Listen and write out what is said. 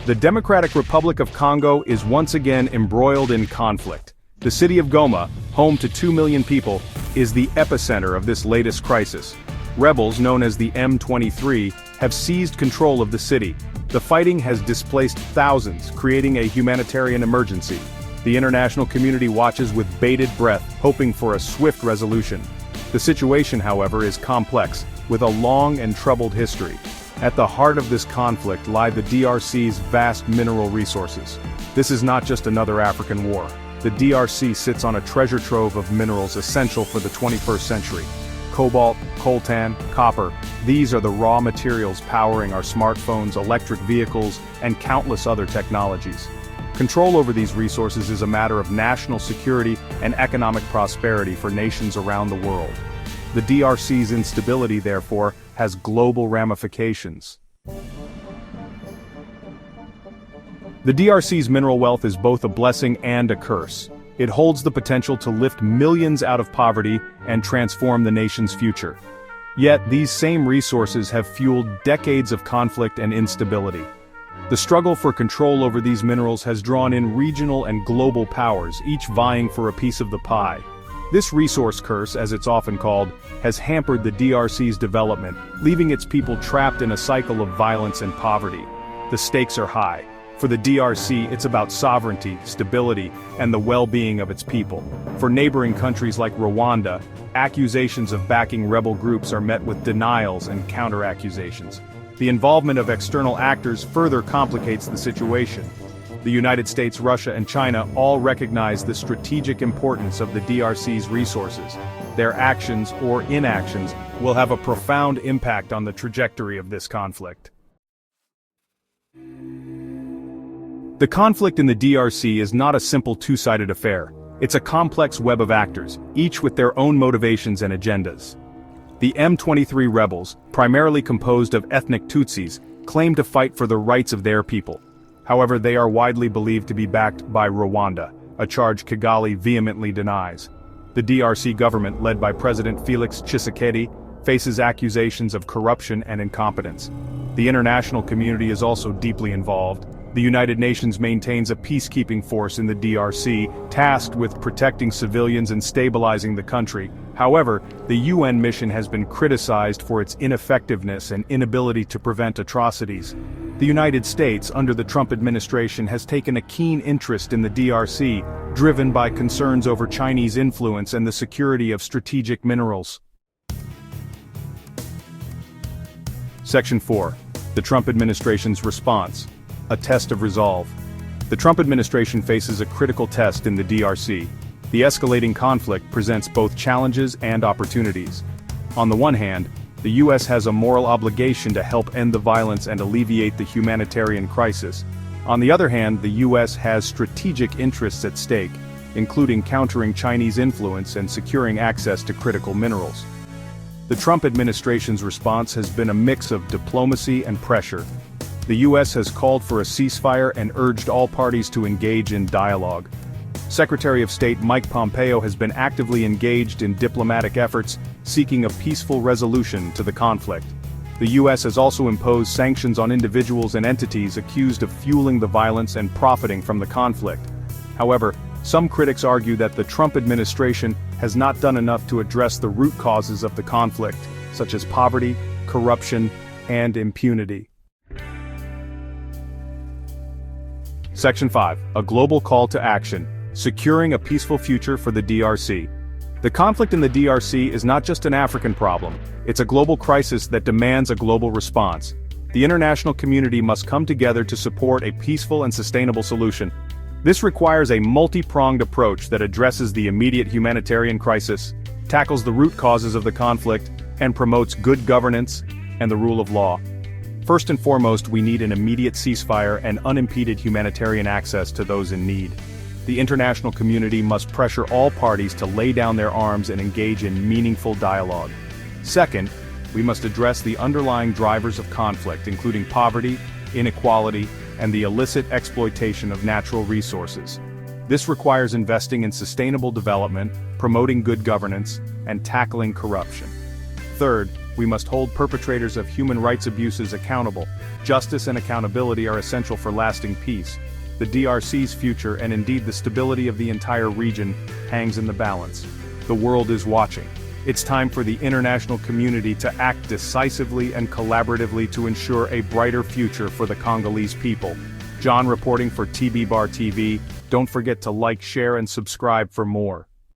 The Democratic Republic of Congo is once again embroiled in conflict. The city of Goma, home to 2 million people, is the epicenter of this latest crisis. Rebels, known as the M23, have seized control of the city. The fighting has displaced thousands, creating a humanitarian emergency. The international community watches with bated breath, hoping for a swift resolution. The situation, however, is complex, with a long and troubled history. At the heart of this conflict lie the DRC's vast mineral resources. This is not just another African war. The DRC sits on a treasure trove of minerals essential for the 21st century. Cobalt, coltan, copper, these are the raw materials powering our smartphones, electric vehicles, and countless other technologies. Control over these resources is a matter of national security and economic prosperity for nations around the world. The DRC's instability, therefore, has global ramifications. The DRC's mineral wealth is both a blessing and a curse. It holds the potential to lift millions out of poverty and transform the nation's future. Yet, these same resources have fueled decades of conflict and instability. The struggle for control over these minerals has drawn in regional and global powers, each vying for a piece of the pie. This resource curse, as it's often called, has hampered the DRC's development, leaving its people trapped in a cycle of violence and poverty. The stakes are high. For the DRC, it's about sovereignty, stability, and the well-being of its people. For neighboring countries like Rwanda, accusations of backing rebel groups are met with denials and counter-accusations. The involvement of external actors further complicates the situation. The United States, Russia, and China all recognize the strategic importance of the DRC's resources. Their actions or inactions will have a profound impact on the trajectory of this conflict. The conflict in the DRC is not a simple two-sided affair. It's a complex web of actors, each with their own motivations and agendas. The M23 rebels, primarily composed of ethnic Tutsis, claim to fight for the rights of their people. However, they are widely believed to be backed by Rwanda, a charge Kigali vehemently denies. The DRC government, led by President Felix Tshisekedi, faces accusations of corruption and incompetence. The international community is also deeply involved. The United Nations maintains a peacekeeping force in the DRC, tasked with protecting civilians and stabilizing the country. However, the UN mission has been criticized for its ineffectiveness and inability to prevent atrocities. The United States, under the Trump administration, has taken a keen interest in the DRC, driven by concerns over Chinese influence and the security of strategic minerals. Section 4. The Trump administration's response. A test of resolve. The Trump administration faces a critical test in the DRC. The escalating conflict presents both challenges and opportunities. On the one hand, the U.S. has a moral obligation to help end the violence and alleviate the humanitarian crisis. On the other hand, the U.S. has strategic interests at stake, including countering Chinese influence and securing access to critical minerals. The Trump administration's response has been a mix of diplomacy and pressure. The U.S. has called for a ceasefire and urged all parties to engage in dialogue. Secretary of State Mike Pompeo has been actively engaged in diplomatic efforts seeking a peaceful resolution to the conflict. The U.S. has also imposed sanctions on individuals and entities accused of fueling the violence and profiting from the conflict. However, some critics argue that the Trump administration has not done enough to address the root causes of the conflict, such as poverty, corruption, and impunity. Section 5. A global call to action. Securing a peaceful future for the DRC. The conflict in the DRC is not just an African problem, it's a global crisis that demands a global response. The international community must come together to support a peaceful and sustainable solution. This requires a multi-pronged approach that addresses the immediate humanitarian crisis, tackles the root causes of the conflict, and promotes good governance and the rule of law. First and foremost, we need an immediate ceasefire and unimpeded humanitarian access to those in need. The international community must pressure all parties to lay down their arms and engage in meaningful dialogue. Second, we must address the underlying drivers of conflict, including poverty, inequality, and the illicit exploitation of natural resources. This requires investing in sustainable development, promoting good governance, and tackling corruption. Third, We must hold perpetrators of human rights abuses accountable. Justice and accountability are essential for lasting peace. The DRC's future and indeed the stability of the entire region hangs in the balance. The world is watching. It's time for the international community to act decisively and collaboratively to ensure a brighter future for the Congolese people. John reporting for TB Bar TV. Don't forget to like, share and subscribe for more.